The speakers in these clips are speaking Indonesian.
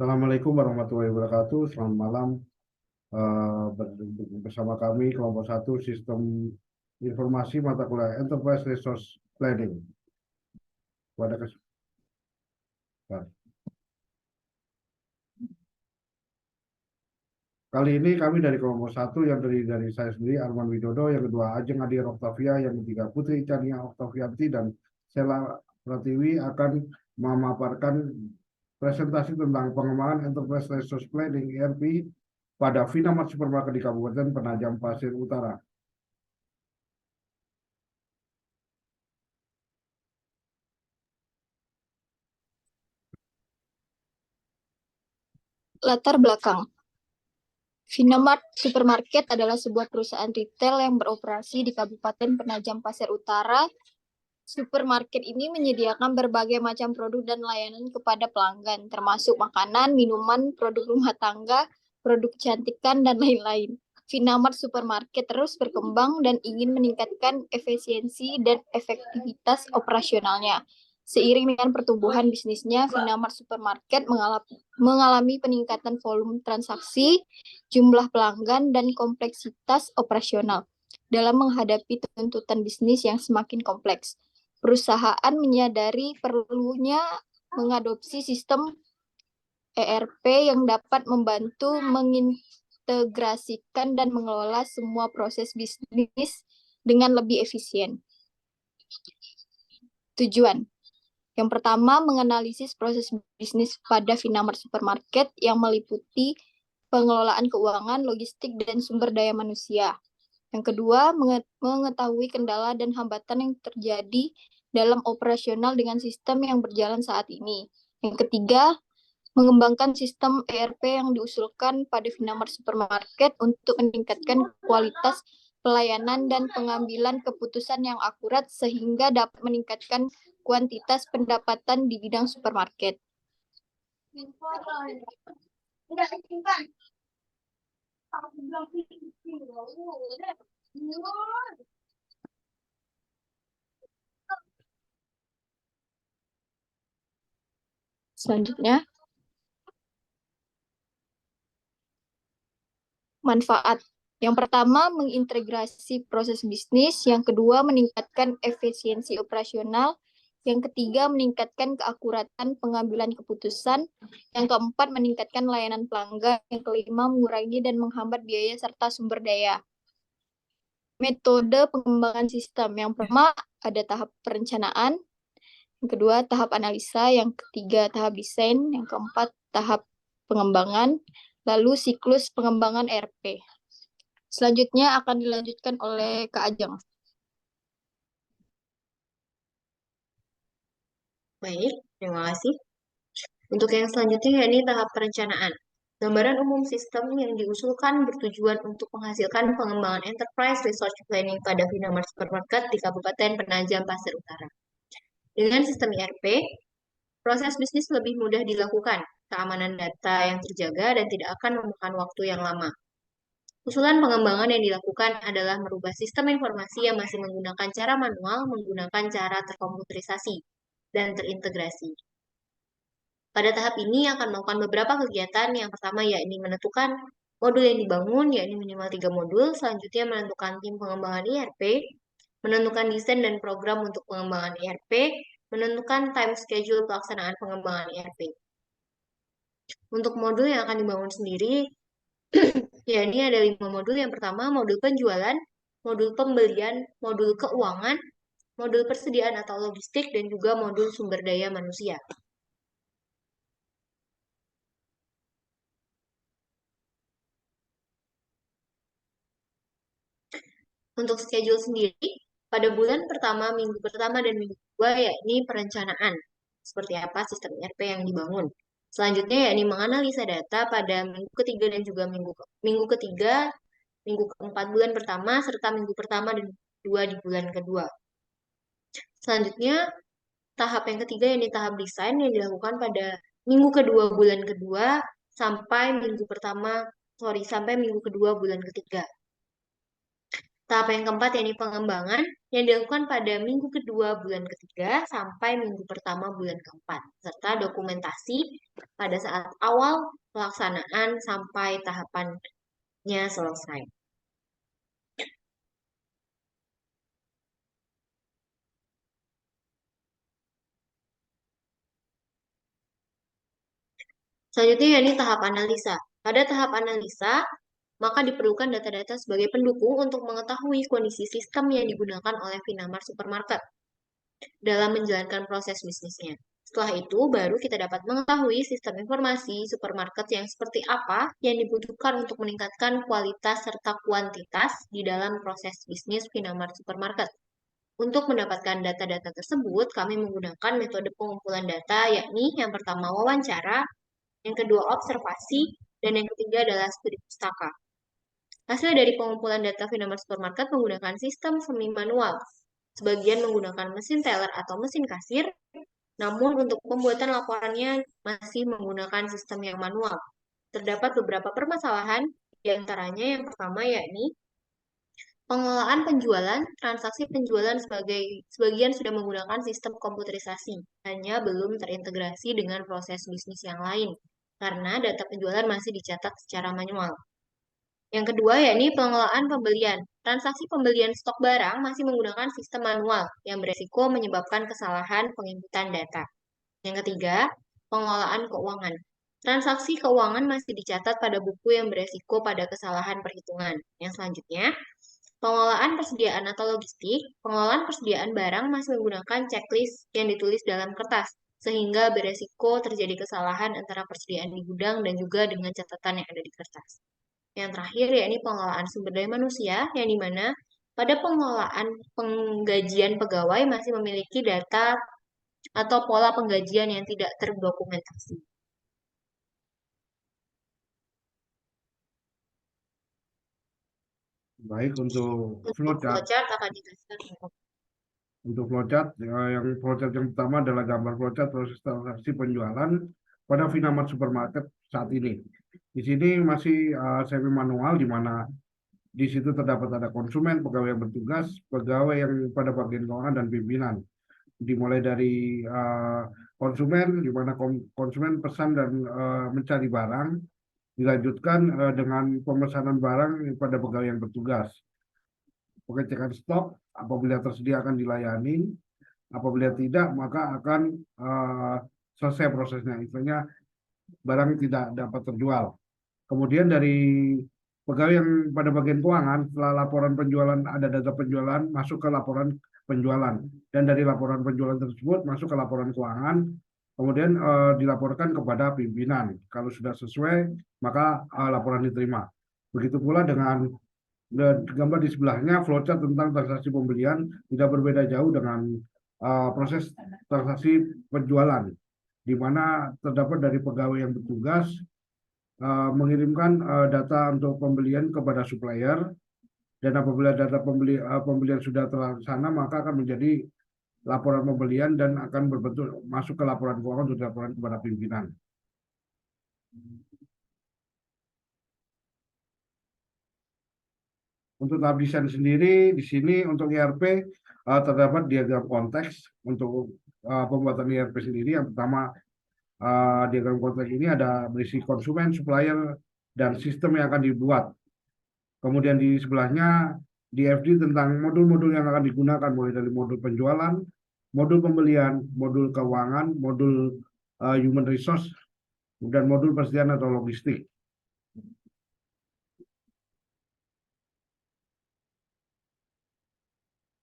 Assalamualaikum warahmatullahi wabarakatuh. Selamat malam. Bersama kami kelompok satu Sistem Informasi Mata Kuliah Enterprise Resource Planning. Pada kesempatan kali ini kami dari kelompok satu yang terdiri dari saya sendiri Arman Widodo, yang kedua Ajeng Adir Oktavia, yang ketiga Putri Chania Oktavianti dan Sela Pratiwi akan memaparkan presentasi tentang pengembangan Enterprise Resource Planning ERP pada Vinamart Supermarket di Kabupaten Penajam Pasir Utara. Latar belakang. Vinamart Supermarket adalah sebuah perusahaan retail yang beroperasi di Kabupaten Penajam Pasir Utara. Supermarket ini menyediakan berbagai macam produk dan layanan kepada pelanggan, termasuk makanan, minuman, produk rumah tangga, produk kecantikan, dan lain-lain. Vinamart Supermarket terus berkembang dan ingin meningkatkan efisiensi dan efektivitas operasionalnya. Seiring dengan pertumbuhan bisnisnya, Vinamart Supermarket mengalami peningkatan volume transaksi, jumlah pelanggan, dan kompleksitas operasional. Dalam menghadapi tuntutan bisnis yang semakin kompleks, perusahaan menyadari perlunya mengadopsi sistem ERP yang dapat membantu mengintegrasikan dan mengelola semua proses bisnis dengan lebih efisien. Tujuan. Yang pertama, menganalisis proses bisnis pada Vinamart Supermarket yang meliputi pengelolaan keuangan, logistik, dan sumber daya manusia. Yang kedua, mengetahui kendala dan hambatan yang terjadi dalam operasional dengan sistem yang berjalan saat ini. Yang ketiga, mengembangkan sistem ERP yang diusulkan pada Vinamart Supermarket untuk meningkatkan kualitas pelayanan dan pengambilan keputusan yang akurat sehingga dapat meningkatkan kuantitas pendapatan di bidang supermarket. Selanjutnya, manfaat. Yang pertama, mengintegrasi proses bisnis. Yang kedua, meningkatkan efisiensi operasional. Yang ketiga, meningkatkan keakuratan pengambilan keputusan. Yang keempat, meningkatkan layanan pelanggan. Yang kelima, mengurangi dan menghambat biaya serta sumber daya. Metode pengembangan sistem. Yang pertama, ada tahap perencanaan. Yang kedua, tahap analisa. Yang ketiga, tahap desain. Yang keempat, tahap pengembangan. Lalu siklus pengembangan ERP. Selanjutnya akan dilanjutkan oleh Kak Ajeng. Baik, terima kasih. Untuk yang selanjutnya yakni tahap perencanaan. Gambaran umum sistem yang diusulkan bertujuan untuk menghasilkan pengembangan Enterprise Resource Planning pada Vinamart Supermarket di Kabupaten Penajam Pasir Utara. Dengan sistem ERP, proses bisnis lebih mudah dilakukan, keamanan data yang terjaga dan tidak akan memakan waktu yang lama. Usulan pengembangan yang dilakukan adalah merubah sistem informasi yang masih menggunakan cara manual menggunakan cara terkomputerisasi dan terintegrasi. Pada tahap ini akan melakukan beberapa kegiatan. Yang pertama yakni menentukan modul yang dibangun, yakni minimal 3 modul. Selanjutnya menentukan tim pengembangan ERP, menentukan desain dan program untuk pengembangan ERP, menentukan time schedule pelaksanaan pengembangan ERP. Untuk modul yang akan dibangun sendiri, ya, ini ada 5 modul. Yang pertama, modul penjualan, modul pembelian, modul keuangan, modul persediaan atau logistik, dan juga modul sumber daya manusia. Untuk schedule sendiri, pada bulan pertama, minggu pertama, dan minggu kedua, yakni perencanaan. Seperti apa sistem ERP yang dibangun. Selanjutnya, yakni menganalisa data pada minggu ketiga dan juga minggu ketiga, minggu keempat bulan pertama, serta minggu pertama dan kedua di bulan kedua. Selanjutnya, tahap yang ketiga yakni tahap desain yang dilakukan pada minggu kedua bulan kedua sampai sampai minggu kedua bulan ketiga. Tahap yang keempat yakni pengembangan yang dilakukan pada minggu kedua bulan ketiga sampai minggu pertama bulan keempat, serta dokumentasi pada saat awal pelaksanaan sampai tahapannya selesai. Selanjutnya yakni tahap analisa. Pada tahap analisa, maka diperlukan data-data sebagai pendukung untuk mengetahui kondisi sistem yang digunakan oleh Vinamart Supermarket dalam menjalankan proses bisnisnya. Setelah itu, baru kita dapat mengetahui sistem informasi supermarket yang seperti apa yang dibutuhkan untuk meningkatkan kualitas serta kuantitas di dalam proses bisnis Vinamart Supermarket. Untuk mendapatkan data-data tersebut, kami menggunakan metode pengumpulan data, yakni yang pertama wawancara, yang kedua observasi, dan yang ketiga adalah studi pustaka. Hasil dari pengumpulan data Vinamart Supermarket menggunakan sistem semi manual. Sebagian menggunakan mesin teller atau mesin kasir, namun untuk pembuatan laporannya masih menggunakan sistem yang manual. Terdapat beberapa permasalahan, di antaranya yang pertama yakni pengelolaan penjualan, transaksi penjualan sebagian sudah menggunakan sistem komputerisasi, hanya belum terintegrasi dengan proses bisnis yang lain, karena data penjualan masih dicatat secara manual. Yang kedua, yakni pengelolaan pembelian. Transaksi pembelian stok barang masih menggunakan sistem manual yang beresiko menyebabkan kesalahan penginputan data. Yang ketiga, pengelolaan keuangan. Transaksi keuangan masih dicatat pada buku yang beresiko pada kesalahan perhitungan. Yang selanjutnya, pengelolaan persediaan atau logistik. Pengelolaan persediaan barang masih menggunakan checklist yang ditulis dalam kertas, sehingga beresiko terjadi kesalahan antara persediaan di gudang dan juga dengan catatan yang ada di kertas. Yang terakhir, yakni pengelolaan sumber daya manusia, yang dimana pada pengelolaan penggajian pegawai masih memiliki data atau pola penggajian yang tidak terdokumentasi. Baik, untuk Untuk flowchart. flowchart akan dijelaskan. Untuk flowchart, yang flowchart yang pertama adalah gambar flowchart proses transaksi penjualan pada Vinamart Supermarket saat ini. Di sini masih semi manual, di mana di situ terdapat ada konsumen, pegawai yang bertugas, pegawai yang pada bagian keuangan, dan pimpinan. Dimulai dari konsumen, di mana konsumen pesan dan mencari barang, dilanjutkan dengan pemesanan barang pada pegawai yang bertugas. Pengecekan stok, apabila tersedia akan dilayani, apabila tidak maka akan selesai prosesnya, istilahnya barang tidak dapat terjual. Kemudian dari pegawai yang pada bagian keuangan, setelah laporan penjualan, ada data penjualan masuk ke laporan penjualan, dan dari laporan penjualan tersebut masuk ke laporan keuangan, kemudian dilaporkan kepada pimpinan. Kalau sudah sesuai maka laporan diterima. Begitu pula dengan gambar di sebelahnya, flowchart tentang transaksi pembelian tidak berbeda jauh dengan proses transaksi penjualan, di mana terdapat dari pegawai yang bertugas mengirimkan data untuk pembelian kepada supplier, dan apabila data pembelian sudah terlaksana maka akan menjadi laporan pembelian dan akan berbentuk masuk ke laporan keuangan untuk laporan kepada pimpinan. Untuk tahap desain sendiri, di sini untuk ERP terdapat diagram konteks untuk pembuatan ERP sendiri. Yang pertama, diagram konteks ini ada berisi konsumen, supplier, dan sistem yang akan dibuat. Kemudian di sebelahnya DFD tentang modul-modul yang akan digunakan, mulai dari modul penjualan, modul pembelian, modul keuangan, modul human resource, dan modul persediaan atau logistik.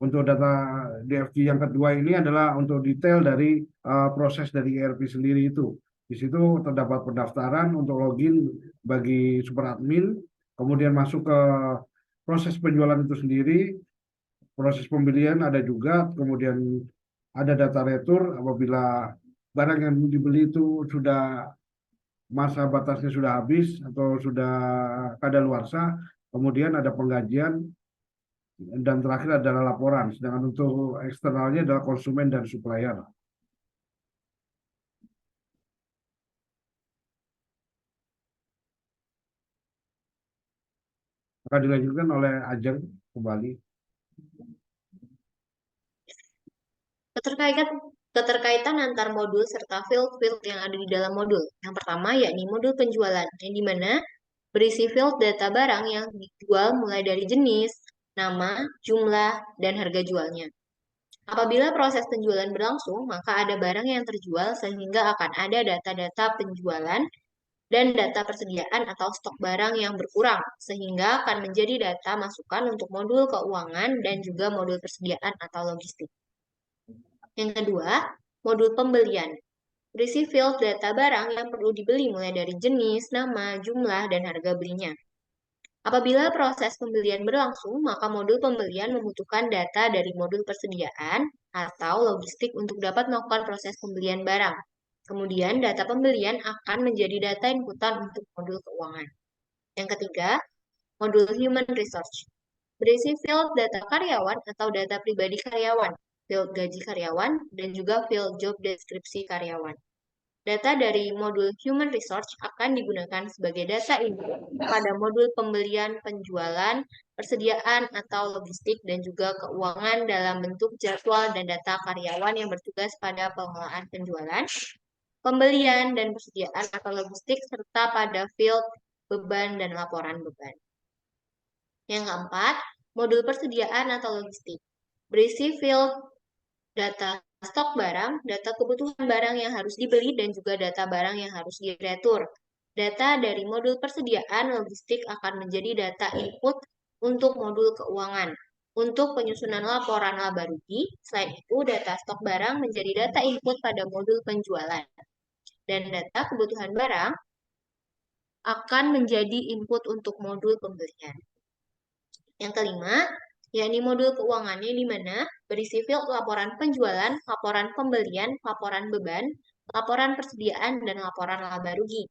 Untuk data DFG yang kedua ini adalah untuk detail dari proses dari ERP sendiri itu. Di situ terdapat pendaftaran untuk login bagi super admin, kemudian masuk ke proses penjualan itu sendiri, proses pembelian ada juga, kemudian ada data retur apabila barang yang dibeli itu sudah masa batasnya sudah habis atau sudah kadaluarsa, kemudian ada penggajian, dan terakhir adalah laporan. Sedangkan untuk eksternalnya adalah konsumen dan supplier. Akan dilanjutkan oleh Ajeng kembali. Keterkaitan Keterkaitan antar modul serta field-field yang ada di dalam modul. Yang pertama yakni modul penjualan, yang dimana berisi field data barang yang dijual mulai dari jenis, nama, jumlah, dan harga jualnya. Apabila proses penjualan berlangsung, maka ada barang yang terjual sehingga akan ada data-data penjualan dan data persediaan atau stok barang yang berkurang, sehingga akan menjadi data masukan untuk modul keuangan dan juga modul persediaan atau logistik. Yang kedua, modul pembelian. Berisi field data barang yang perlu dibeli mulai dari jenis, nama, jumlah, dan harga belinya. Apabila proses pembelian berlangsung, maka modul pembelian membutuhkan data dari modul persediaan atau logistik untuk dapat melakukan proses pembelian barang. Kemudian, data pembelian akan menjadi data inputan untuk modul keuangan. Yang ketiga, modul human resource. Berisi field data karyawan atau data pribadi karyawan, field gaji karyawan, dan juga field job deskripsi karyawan. Data dari modul Human Resource akan digunakan sebagai data input pada modul pembelian, penjualan, persediaan atau logistik, dan juga keuangan dalam bentuk jadwal dan data karyawan yang bertugas pada pengelolaan penjualan, pembelian, dan persediaan atau logistik, serta pada field beban dan laporan beban. Yang keempat, modul persediaan atau logistik. Berisi field data stok barang, data kebutuhan barang yang harus dibeli, dan juga data barang yang harus diretur. Data dari modul persediaan logistik akan menjadi data input untuk modul keuangan. Untuk penyusunan laporan laba rugi, selain itu data stok barang menjadi data input pada modul penjualan. Dan data kebutuhan barang akan menjadi input untuk modul pembelian. Yang kelima, yakni modul keuangannya di mana berisi field laporan penjualan, laporan pembelian, laporan beban, laporan persediaan, dan laporan laba rugi.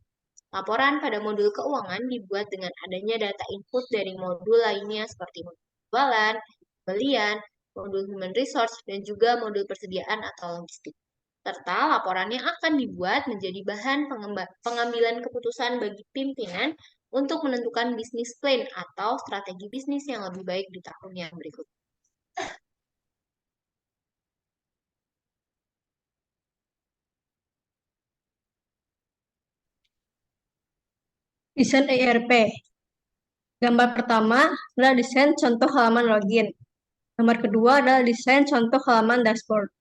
Laporan pada modul keuangan dibuat dengan adanya data input dari modul lainnya seperti modul penjualan, pembelian, modul human resource, dan juga modul persediaan atau logistik. Serta laporannya akan dibuat menjadi bahan pengambilan keputusan bagi pimpinan untuk menentukan bisnis plan atau strategi bisnis yang lebih baik di tahun yang berikutnya. Desain ERP. Gambar pertama adalah desain contoh halaman login. Gambar kedua adalah desain contoh halaman dashboard.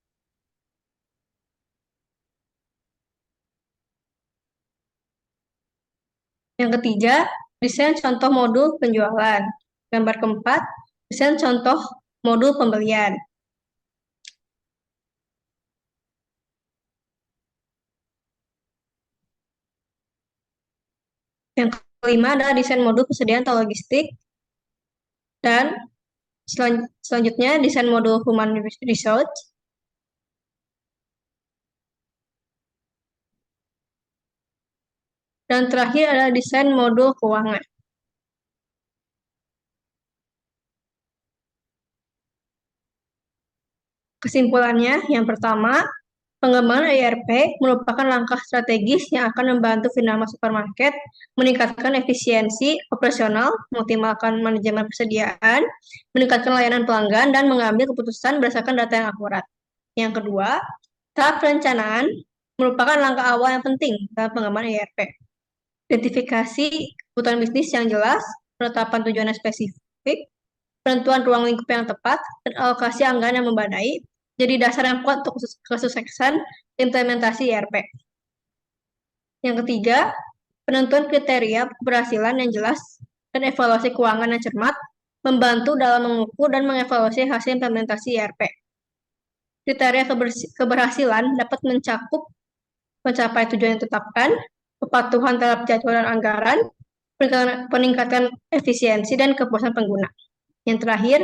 Yang ketiga, desain contoh modul penjualan. Gambar keempat, desain contoh modul pembelian. Yang kelima adalah desain modul persediaan atau logistik. Dan selanjutnya desain modul human resource. Dan terakhir adalah desain modul keuangan. Kesimpulannya, yang pertama, pengembangan ERP merupakan langkah strategis yang akan membantu Vinamart Supermarket meningkatkan efisiensi operasional, mengoptimalkan manajemen persediaan, meningkatkan layanan pelanggan, dan mengambil keputusan berdasarkan data yang akurat. Yang kedua, tahap perencanaan merupakan langkah awal yang penting dalam pengembangan ERP. Identifikasi kebutuhan bisnis yang jelas, penetapan tujuan yang spesifik, penentuan ruang lingkup yang tepat, dan alokasi anggaran yang memadai jadi dasar yang kuat untuk kesuksesan implementasi ERP. Yang ketiga, penentuan kriteria keberhasilan yang jelas dan evaluasi keuangan yang cermat membantu dalam mengukur dan mengevaluasi hasil implementasi ERP. Kriteria keberhasilan dapat mencakup mencapai tujuan yang ditetapkan, kepatuhan terhadap jadwal dan anggaran, peningkatan efisiensi, dan kepuasan pengguna. Yang terakhir,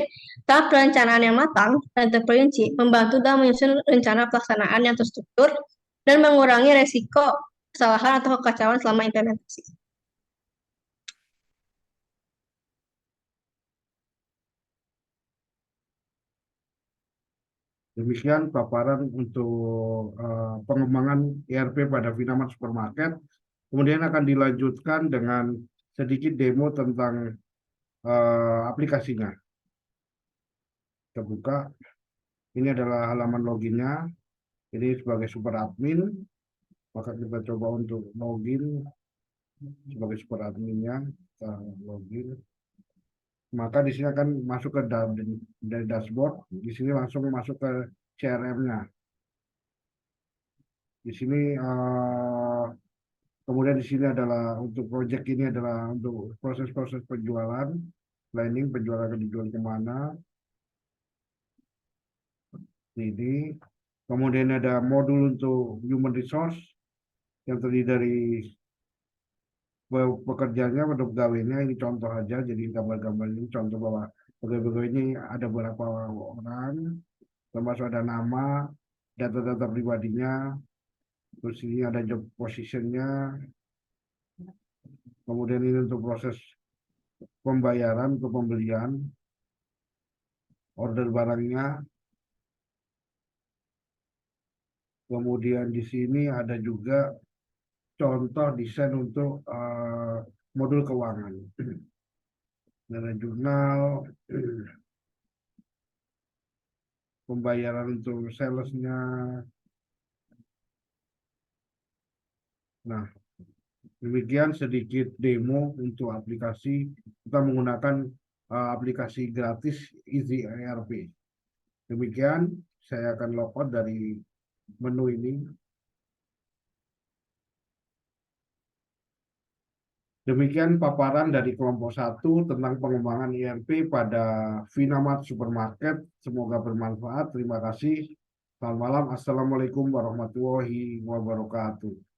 tahap perencanaan yang matang dan terperinci membantu dalam menyusun rencana pelaksanaan yang terstruktur dan mengurangi resiko kesalahan atau kekacauan selama implementasi. Demikian paparan untuk pengembangan ERP pada Vinamart Supermarket. Kemudian akan dilanjutkan dengan sedikit demo tentang aplikasinya. Kita buka. Ini adalah halaman loginnya. Ini sebagai super admin, maka kita coba untuk login sebagai super adminnya, kita login. Maka di sini akan masuk ke dari dashboard. Di sini langsung masuk ke CRM-nya. Di sini kemudian di sini adalah untuk project ini adalah untuk proses-proses penjualan, planning penjualan akan dijual kemana. Ini kemudian ada modul untuk human resource yang terdiri dari pekerjaannya pada pegawainya. Ini contoh aja, jadi gambar-gambar ini contoh bahwa pegawai-pegawai ini ada beberapa orang, termasuk ada nama, data-data pribadinya, terus ini ada job positionnya, kemudian ini untuk proses pembayaran untuk pembelian order barangnya. Kemudian di sini ada juga contoh desain untuk modul keuangan. Ada jurnal, pembayaran untuk salesnya. Nah, demikian sedikit demo untuk aplikasi. Kita menggunakan aplikasi gratis Easy ERP. Demikian, saya akan logout dari menu ini. Demikian paparan dari kelompok 1 tentang pengembangan ERP pada Vinamart Supermarket. Semoga bermanfaat. Terima kasih. Selamat malam. Assalamualaikum warahmatullahi wabarakatuh.